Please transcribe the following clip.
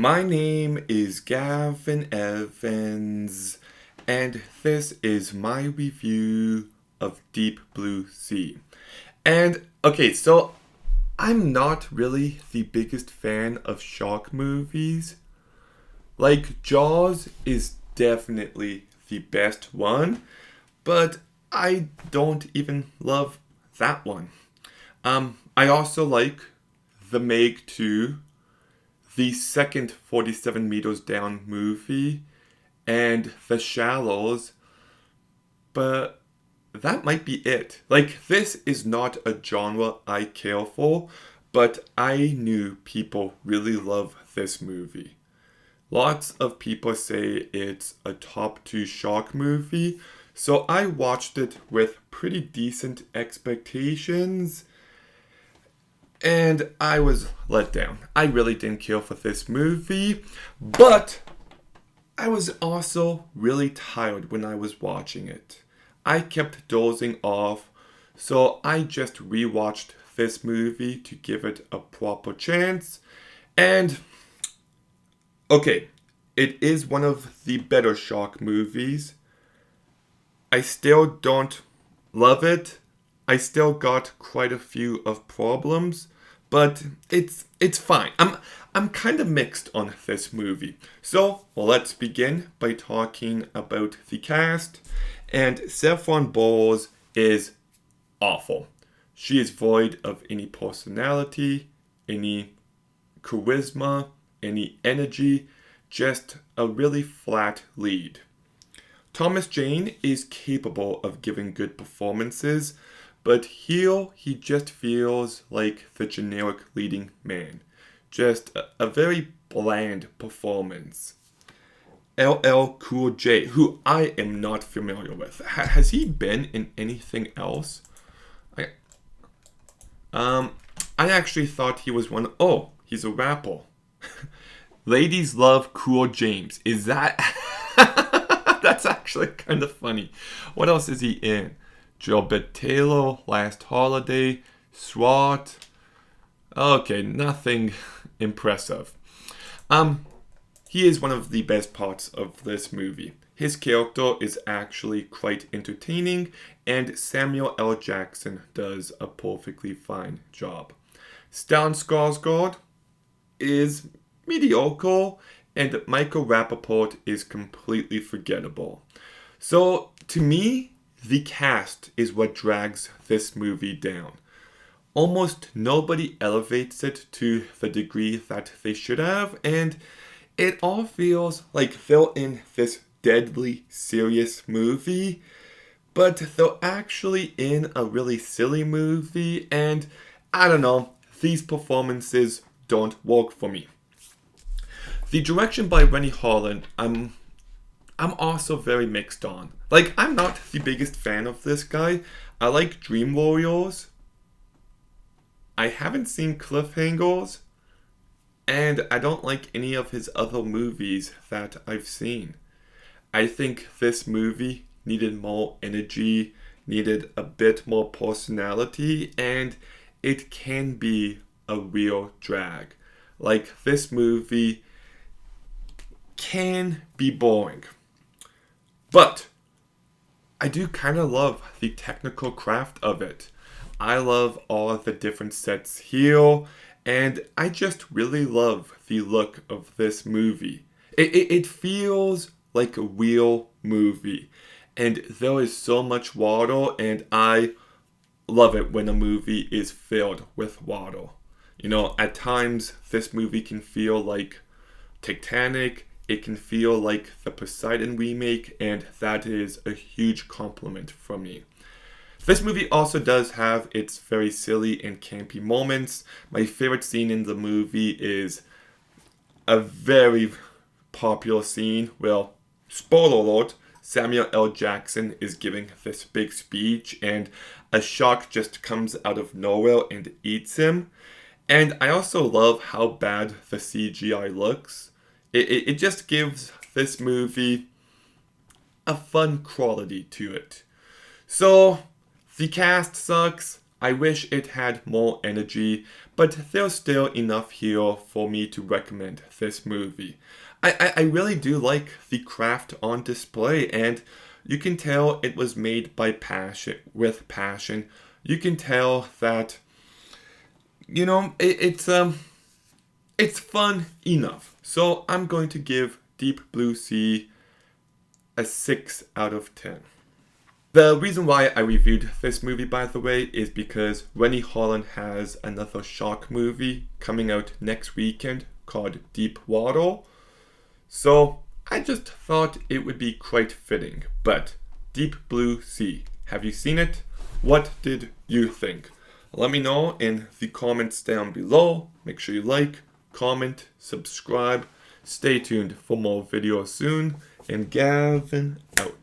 My name is Gavin Evans, and this is my review of Deep Blue Sea. And okay, so I'm not really the biggest fan of shark movies. Like, Jaws is definitely the best one, but I don't even love that one. I also like The Meg 2, the second 47 Meters Down movie, and The Shallows, but that might be it. Like, this is not a genre I care for, but I knew people really love this movie. Lots of people say it's a top 2 shark movie, so I watched it with pretty decent expectations, and I was let down. I really didn't care for this movie, but I was also really tired when I was watching it. I kept dozing off, so I just rewatched this movie to give it a proper chance. And okay, it is one of the better shark movies. I still don't love it. I still got quite a few of problems, but it's fine. I'm kind of mixed on this movie. So let's begin by talking about the cast. And Saffron Bowles is awful. She is void of any personality, any charisma, any energy, just a really flat lead. Thomas Jane is capable of giving good performances, but here he just feels like the generic leading man. Just a very bland performance. LL Cool J, who I am not familiar with. Has he been in anything else? I, um, I actually thought he was one. Oh, he's a rapper. Ladies love Cool James. Is that? That's actually kind of funny. What else is he in? Gilbert Taylor, Last Holiday, SWAT. Okay, nothing impressive. He is one of the best parts of this movie. His character is actually quite entertaining, and Samuel L. Jackson does a perfectly fine job. Stellan Skarsgård is mediocre, and Michael Rappaport is completely forgettable. So, to me, the cast is what drags this movie down. Almost nobody elevates it to the degree that they should have, and it all feels like they're in this deadly serious movie, but they're actually in a really silly movie, and I don't know, these performances don't work for me. The direction by Rennie Harlan, I'm also very mixed on. Like, I'm not the biggest fan of this guy. I like Dream Warriors. I haven't seen Cliffhangers, and I don't like any of his other movies that I've seen. I think this movie needed more energy, needed a bit more personality, and it can be a real drag. Like, this movie can be boring. But I do kind of love the technical craft of it. I love all of the different sets here, and I just really love the look of this movie. It feels like a real movie, and there is so much water, and I love it when a movie is filled with water. You know, at times this movie can feel like Titanic, it can feel like the Poseidon remake, and that is a huge compliment from me. This movie also does have its very silly and campy moments. My favorite scene in the movie is a very popular scene. Well, spoiler alert, Samuel L. Jackson is giving this big speech, and a shark just comes out of nowhere and eats him. And I also love how bad the CGI looks. It just gives this movie a fun quality to it. So, the cast sucks. I wish it had more energy, but there's still enough here for me to recommend this movie. I really do like the craft on display, and you can tell it was made by passion, with passion. You can tell that, it's fun enough. So I'm going to give Deep Blue Sea a 6 out of 10. The reason why I reviewed this movie, by the way, is because Rennie Holland has another shark movie coming out next weekend called Deep Water. So I just thought it would be quite fitting. But Deep Blue Sea, have you seen it? What did you think? Let me know in the comments down below. Make sure you like, comment, subscribe. Stay tuned for more videos soon. And Gavin out.